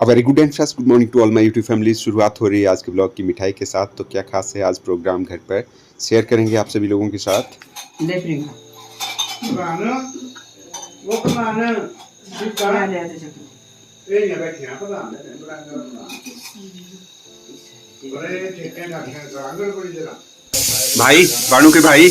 Very good and first good morning to all my YouTube family. शुरुआत हो रही है आज के ब्लॉग की मिठाई के साथ। तो क्या खास है आज प्रोग्राम घर पर शेयर करेंगे आप सभी लोगों के साथ। भाई बानू के भाई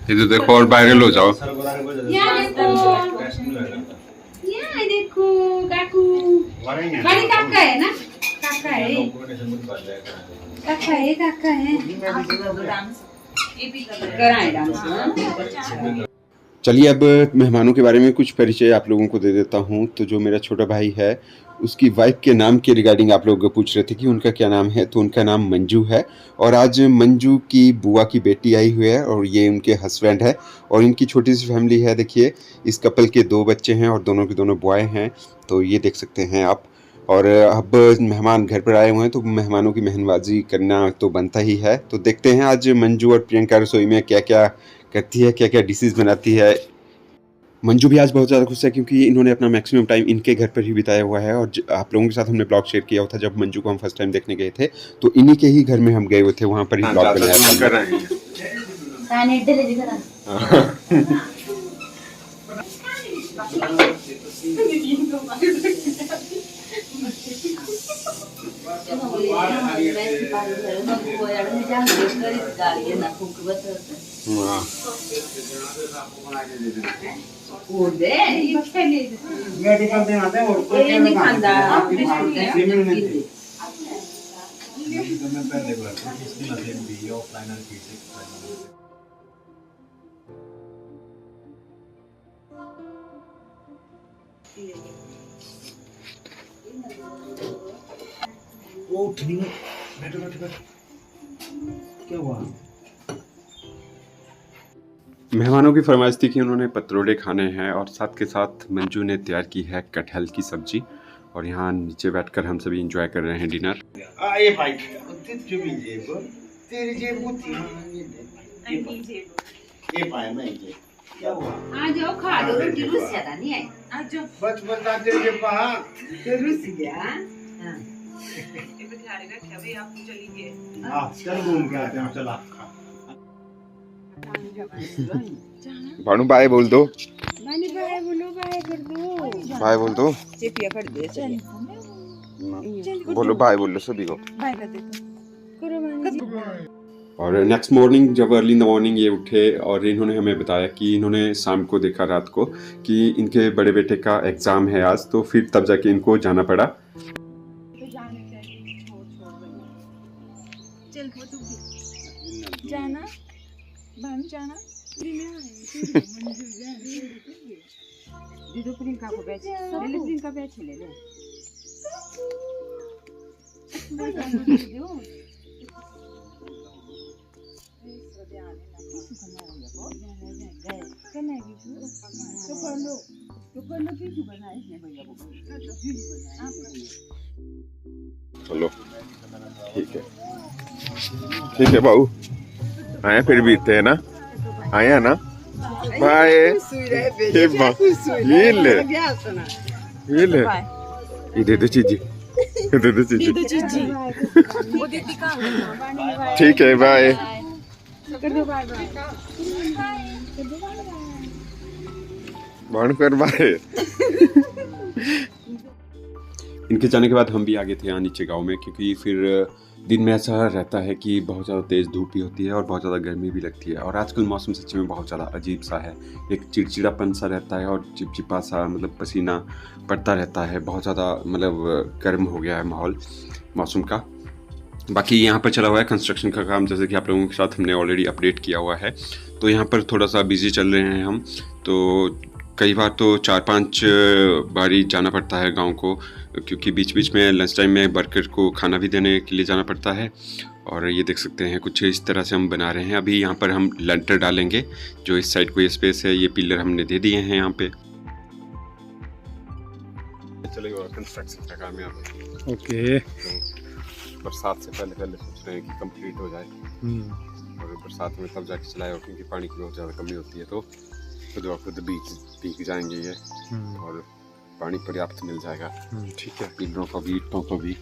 इधर देखो और वायरल हो जाओ। देखो काकू बड़ी काका है ना, काका है, काका है, काका है। कराए डांस। चलिए अब मेहमानों के बारे में कुछ परिचय आप लोगों को दे देता हूँ। तो जो मेरा छोटा भाई है उसकी वाइफ के नाम के रिगार्डिंग आप लोग पूछ रहे थे कि उनका क्या नाम है। तो उनका नाम मंजू है और आज मंजू की बुआ की बेटी आई हुई है और ये उनके हस्बैंड है और इनकी छोटी सी फैमिली है। देखिए इस कपल के 2 बच्चे हैं और दोनों के दोनों बॉय हैं। तो ये देख सकते हैं आप। और अब मेहमान घर पर आए हुए हैं तो मेहमानों की मेहमानबाजी करना तो बनता ही है। तो देखते हैं आज मंजू और प्रियंका रसोई में क्या क्या करती है, क्या क्या डिशेज बनाती है। मंजू भी आज बहुत ज़्यादा खुश है क्योंकि इन्होंने अपना मैक्सिमम टाइम इनके घर पर ही बिताया हुआ है। और आप लोगों के साथ हमने ब्लॉग शेयर किया हुआ था जब मंजू को हम फर्स्ट टाइम देखने गए थे। तो इन्हीं के ही घर में हम गए हुए थे, वहाँ पर ही ब्लॉग बनाया क्या हुआ? मेहमानों की फरमाइश थी कि उन्होंने पतरोड़े खाने हैं और साथ के साथ मंजू ने तैयार की है कटहल की सब्जी। और यहाँ नीचे बैठकर हम सभी एंजॉय कर रहे हैं डिनर। आ जाओ खा लो रोटी, रुस ज्यादा नहीं है। आ जाओ बच बता तेरे पा ते रुस गया। हां ये बिठारे का क्या भाई आप चलिए। हां चल घूम के आते हैं। चला भानु बाय बोल दो। नानी बाय बोलो, बाय कर दो, बाय बोल दो। चेपिया कर दे। चल बोलो बाय बोल लो सभी को। बाय कर दे तो करो मानी। और नेक्स्ट मॉर्निंग जब अर्ली इन द मॉर्निंग ये उठे और इन्होंने हमें बताया कि इन्होंने शाम को देखा रात को कि इनके बड़े बेटे का एग्ज़ाम है आज। तो फिर तब जाके इनको जाना पड़ा। जाना बहन जाना दीदो प्रियंका को बैच ले ले, प्रियंका बैच ले ले। चलो ठीक है बाबू आया फिर बीतते हैं ना, आया ना बाय। ये ले ये दे दो चीजी, दे दो चीजी। ठीक है बाय। कर बाय। इनके जाने के बाद हम भी आ गए थे यहाँ नीचे गांव में क्योंकि फिर दिन में ऐसा रहता है कि बहुत ज़्यादा तेज़ धूप भी होती है और बहुत ज़्यादा गर्मी भी लगती है। और आजकल मौसम सच्ची में बहुत ज़्यादा अजीब सा है, एक चिड़चिड़ापन सा रहता है और चिपचिपा सा, मतलब पसीना पड़ता रहता है। बहुत ज़्यादा मतलब गर्म हो गया है माहौल मौसम का। बाकी यहाँ पर चला हुआ है कंस्ट्रक्शन का काम, जैसे कि आप लोगों के साथ हमने ऑलरेडी अपडेट किया हुआ है। तो यहाँ पर थोड़ा सा बिजी चल रहे हैं हम। तो कई बार तो 4-5 बारी जाना पड़ता है गांव को क्योंकि बीच बीच में लंच टाइम में वर्कर को खाना भी देने के लिए जाना पड़ता है। और ये देख सकते हैं कुछ इस तरह से हम बना रहे हैं। अभी यहाँ पर हम लंटर डालेंगे, जो इस साइड को ये स्पेस है, ये पिलर हमने दे दिए हैं यहाँ पे। चलेगा कंस्ट्रक्शन का काम यहाँ पे। ओके बरसात से पहले सोच रहे हैं कि कंप्लीट हो जाए और बरसात में तब जाके चलाएगा क्योंकि पानी की बहुत ज़्यादा कमी होती है। तो खुद ब खुद बीच भीग जाएंगे ये और पानी पर्याप्त मिल जाएगा। ठीक है। पिलरों को भी, ईंटों को भी।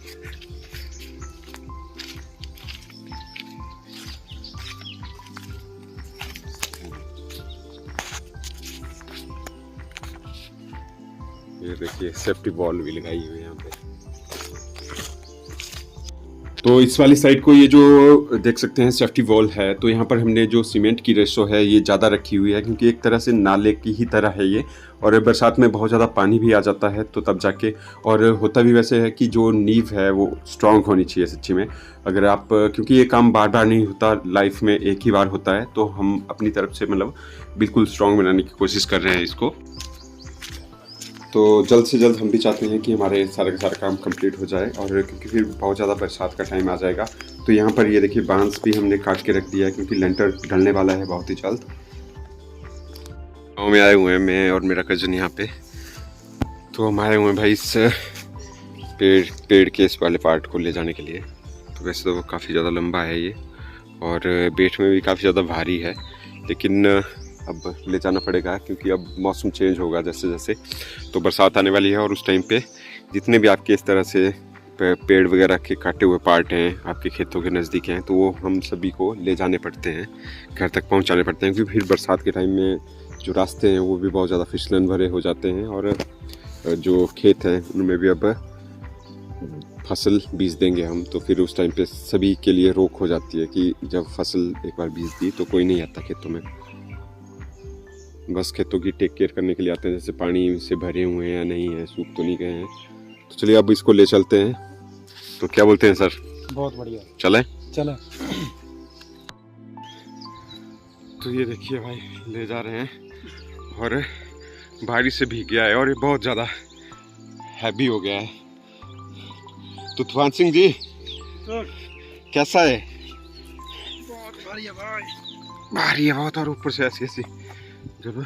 ये देखिए सेफ्टी वॉल भी लगाई हुई है यहाँ पे। तो इस वाली साइड को ये जो देख सकते हैं सेफ्टी वॉल है, तो यहाँ पर हमने जो सीमेंट की रेशो है ये ज़्यादा रखी हुई है, क्योंकि एक तरह से नाले की ही तरह है ये, और बरसात में बहुत ज़्यादा पानी भी आ जाता है तो तब जाके, और होता भी वैसे है कि जो नींव है वो स्ट्रांग होनी चाहिए सच्ची में। अगर आप, क्योंकि ये काम बार बार नहीं होता, लाइफ में एक ही बार होता है, तो हम अपनी तरफ से मतलब बिल्कुल स्ट्रांग बनाने की कोशिश कर रहे हैं इसको। तो जल्द से जल्द हम भी चाहते हैं कि हमारे सारा का सारा काम कंप्लीट हो जाए, और क्योंकि फिर बहुत ज़्यादा बरसात का टाइम आ जाएगा। तो यहाँ पर ये देखिए बांस भी हमने काट के रख दिया है, क्योंकि लेंटर ढलने वाला है बहुत ही जल्द। गाँव में आए हुए हैं मैं और मेरा कज़न यहाँ पे। तो हम आए हुए हैं भाई इस पेड़ के इस वाले पार्ट को ले जाने के लिए। तो वैसे तो वो काफ़ी ज़्यादा लंबा है ये, और वेट में भी काफ़ी ज़्यादा भारी है, लेकिन अब ले जाना पड़ेगा, क्योंकि अब मौसम चेंज होगा जैसे जैसे, तो बरसात आने वाली है। और उस टाइम पे जितने भी आपके इस तरह से पेड़ वगैरह के काटे हुए पार्ट हैं आपके खेतों के नज़दीक हैं, तो वो हम सभी को ले जाने पड़ते हैं, घर तक पहुंचाने पड़ते हैं, क्योंकि फिर बरसात के टाइम में जो रास्ते हैं वो भी बहुत ज़्यादा फिसलन भरे हो जाते हैं, और जो खेत हैं उनमें भी अब फसल बीज देंगे हम, तो फिर उस टाइम पे सभी के लिए रोक हो जाती है कि जब फसल एक बार बीज दी तो कोई नहीं आता खेतों में, बस खेतों की टेक केयर करने के लिए आते हैं, जैसे पानी से भरे हुए हैं या नहीं है, सूख तो नहीं गए हैं। तो चलिए अब इसको ले चलते हैं। तो क्या बोलते हैं सर? बहुत बढ़िया, चलें? चलें। तो ये देखिए भाई ले जा रहे हैं, और बारिश से भीग गया है, और ये बहुत ज़्यादा हैवी हो गया है। तो तूफान सिंह जी कैसा है? बहुत भारी है भाई, भारी है बहुत, और ऊपर से ऐसी ऐसी जब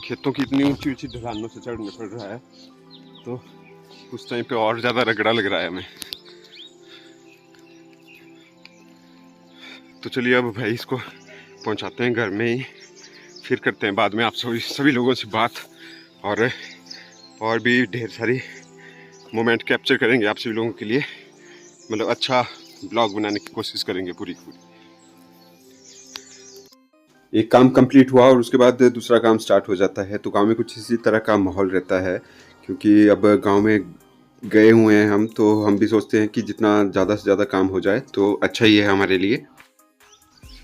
खेतों की इतनी ऊंची ऊंची ढलानों से चढ़ने पड़ रहा है, तो उस टाइम पे और ज़्यादा रगड़ा लग रहा है हमें। तो चलिए अब भाई इसको पहुंचाते हैं घर में ही, फिर करते हैं बाद में आप सभी लोगों से बात, और भी ढेर सारी मोमेंट कैप्चर करेंगे आप सभी लोगों के लिए, मतलब अच्छा ब्लॉग बनाने की कोशिश करेंगे पूरी। एक काम कंप्लीट हुआ और उसके बाद दूसरा काम स्टार्ट हो जाता है, तो गांव में कुछ इसी तरह का माहौल रहता है, क्योंकि अब गांव में गए हुए हैं हम, तो हम भी सोचते हैं कि जितना ज़्यादा से ज़्यादा काम हो जाए तो अच्छा ही है हमारे लिए।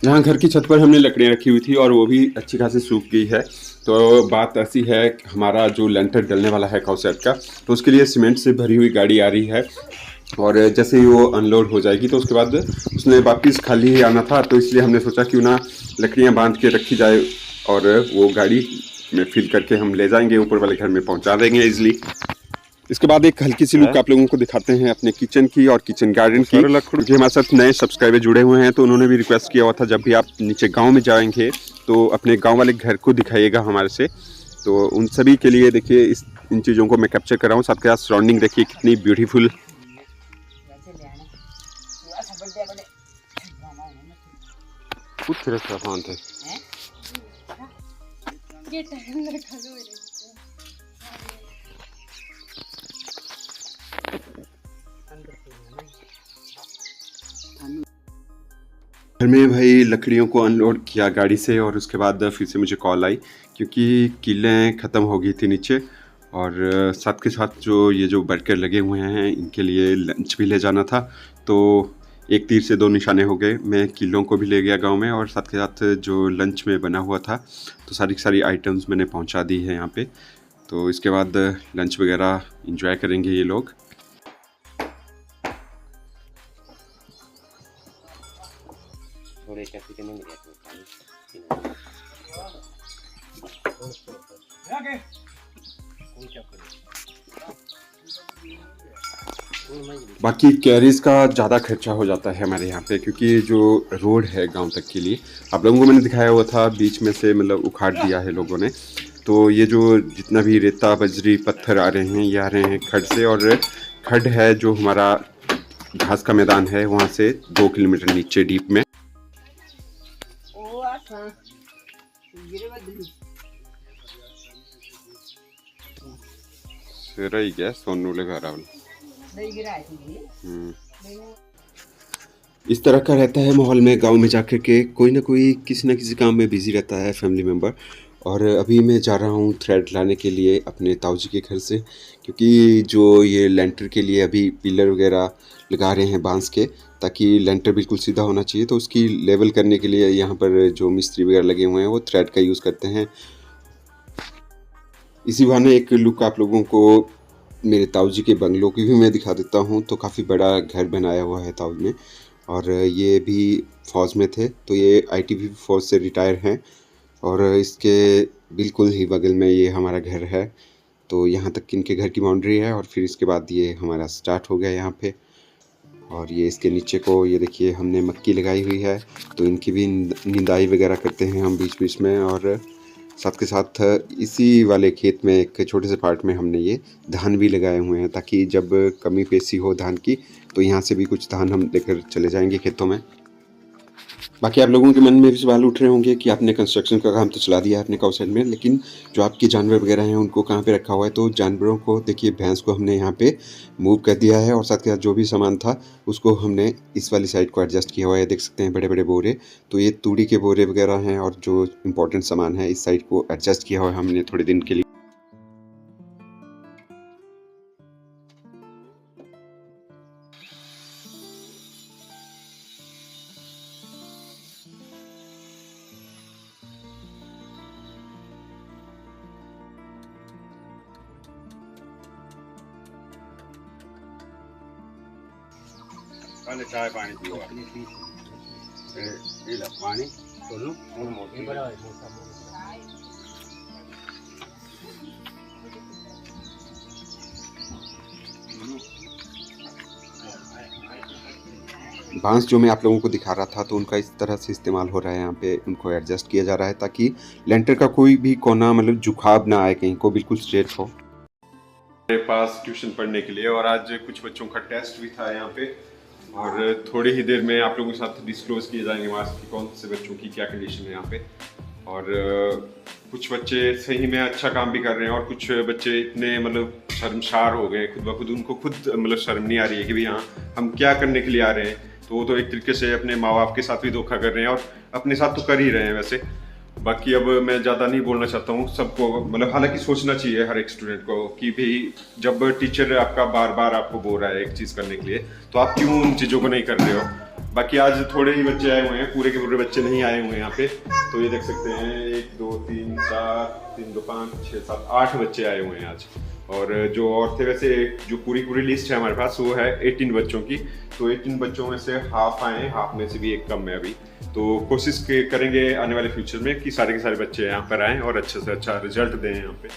यहाँ घर की छत पर हमने लकड़ियाँ रखी हुई थी, और वो भी अच्छी खासी सूख गई है। तो बात ऐसी है, हमारा जो लेंटर डलने वाला है काउ सेट का, तो उसके लिए सीमेंट से भरी हुई गाड़ी आ रही है, और जैसे ही वो अनलोड हो जाएगी तो उसके बाद उसने वापस खाली ही आना था, तो इसलिए हमने सोचा क्यों ना लकड़ियाँ बांध के रखी जाए, और वो गाड़ी में फिल करके हम ले जाएंगे, ऊपर वाले घर में पहुंचा देंगे इजीली। इसके बाद एक हल्की सी लुक आप लोगों को दिखाते हैं अपने किचन की और किचन गार्डन की, क्योंकि हमारे साथ नए सब्सक्राइबर जुड़े हुए हैं, तो उन्होंने भी रिक्वेस्ट किया हुआ था जब भी आप नीचे गाँव में जाएंगे तो अपने गाँव वाले घर को दिखाइएगा हमारे से। तो उन सभी के लिए देखिए इन चीज़ों को मैं कैप्चर कर रहा हूँ। सबके साथ सराउंडिंग देखिए कितनी ब्यूटीफुल। घर में भाई लकड़ियों को अनलोड किया गाड़ी से, और उसके बाद फिर से मुझे कॉल आई, क्योंकि कीलें ख़त्म हो गई थी नीचे, और साथ के साथ जो वर्कर लगे हुए हैं इनके लिए लंच भी ले जाना था। तो एक तीर से दो निशाने हो गए, मैं कीलों को भी ले गया गांव में, और साथ के साथ जो लंच में बना हुआ था तो सारी आइटम्स मैंने पहुंचा दी है यहाँ पे। तो इसके बाद लंच वगैरह एंजॉय करेंगे ये लोग। बाकी कैरीज का ज़्यादा खर्चा हो जाता है हमारे यहाँ पे, क्योंकि जो रोड है गांव तक के लिए आप लोगों को मैंने दिखाया हुआ था, बीच में से मतलब उखाड़ दिया है लोगों ने। तो ये जो जितना भी रेता बजरी पत्थर आ रहे हैं ये आ रहे हैं खड्ड से, और खड्ड है जो हमारा घास का मैदान है वहाँ से 2 किलोमीटर नीचे डीप में। रही गया सोनू ले घर आवल। दही गिराई थी। इस तरह का रहता है माहौल में गांव में जाकर के, कोई ना कोई किसी ना किसी काम में बिजी रहता है फैमिली मेम्बर। और अभी मैं जा रहा हूँ थ्रेड लाने के लिए अपने ताऊजी के घर से, क्योंकि जो ये लेंटर के लिए अभी पिलर वगैरह लगा रहे हैं बांस के, ताकि लेंटर बिल्कुल सीधा होना चाहिए, तो उसकी लेवल करने के लिए यहाँ पर जो मिस्त्री वगैरह लगे हुए हैं वो थ्रेड का यूज़ करते हैं। इसी बहाने एक लुक आप लोगों को मेरे ताऊजी के बंगलों की भी मैं दिखा देता हूँ। तो काफ़ी बड़ा घर बनाया हुआ है ताऊ ने, और ये भी फ़ौज में थे, तो ये आईटीबीपी फ़ौज से रिटायर हैं। और इसके बिल्कुल ही बगल में ये हमारा घर है, तो यहाँ तक इनके घर की बाउंड्री है, और फिर इसके बाद ये हमारा स्टार्ट हो गया यहाँ पे। और ये इसके नीचे को ये देखिए हमने मक्की लगाई हुई है, तो इनकी भी निंदाई वगैरह करते हैं हम बीच बीच में। और साथ के साथ इसी वाले खेत में एक छोटे से पार्ट में हमने ये धान भी लगाए हुए हैं, ताकि जब कमी पेशी हो धान की तो यहाँ से भी कुछ धान हम लेकर चले जाएंगे खेतों में। बाकी आप लोगों के मन में भी सवाल उठ रहे होंगे कि आपने कंस्ट्रक्शन का काम तो चला दिया है अपने काऊ साइड में, लेकिन जो आपके जानवर वगैरह हैं उनको कहाँ पे रखा हुआ है। तो जानवरों को देखिए, भैंस को हमने यहाँ पे मूव कर दिया है, और साथ के साथ जो भी सामान था उसको हमने इस वाली साइड को एडजस्ट किया हुआ है। देख सकते हैं बड़े बड़े बोरे, तो ये तूड़ी के बोरे वगैरह हैं, और जो इम्पोर्टेंट सामान है इस साइड को एडजस्ट किया हुआ है हमने थोड़े दिन के लिए। पहले चाय पानी पियो ये ला पानी तो लो और मोटी बड़ा है बांस जो मैं आप लोगों को दिखा रहा था, तो उनका इस तरह से इस्तेमाल हो रहा है यहाँ पे, उनको एडजस्ट किया जा रहा है ताकि लेंटर का कोई भी कोना मतलब झुकाव ना आए, कहीं को बिल्कुल स्ट्रेट हो। मेरे पास ट्यूशन पढ़ने के लिए, और आज कुछ बच्चों का टेस्ट भी था यहाँ पे, और थोड़ी ही देर में आप लोगों के साथ डिस्क्लोज किए जाएंगे मार्क्स की कौन से बच्चों की क्या कंडीशन है यहाँ पे। और कुछ बच्चे सही में अच्छा काम भी कर रहे हैं, और कुछ बच्चे इतने मतलब शर्मसार हो गए खुद ब खुद, उनको खुद मतलब शर्म नहीं आ रही है कि भाई हाँ हम क्या करने के लिए आ रहे हैं। तो वो तो एक तरीके से अपने माँ बाप के साथ भी धोखा कर रहे हैं, और अपने साथ तो कर ही रहे हैं वैसे। बाकी अब मैं ज़्यादा नहीं बोलना चाहता हूँ सबको, मतलब हालांकि सोचना चाहिए हर एक स्टूडेंट को कि भाई जब टीचर आपका बार बार आपको बोल रहा है एक चीज़ करने के लिए, तो आप क्यों उन चीज़ों को नहीं कर रहे हो। बाकी आज थोड़े ही बच्चे आए हुए हैं, पूरे के पूरे बच्चे नहीं आए हुए हैं यहाँ पे। तो ये देख सकते हैं 1 2 3 4 3 2 5 6 7 8 बच्चे आए हुए हैं आज। और जो और थे, वैसे जो पूरी लिस्ट है हमारे पास वो है 18 बच्चों की। तो 18 बच्चों में से हाफ आए, हाफ में से भी एक कम है अभी। तो कोशिश करेंगे आने वाले फ्यूचर में कि सारे के सारे बच्चे यहाँ पर आएँ और अच्छे से अच्छा रिजल्ट दें यहाँ पे।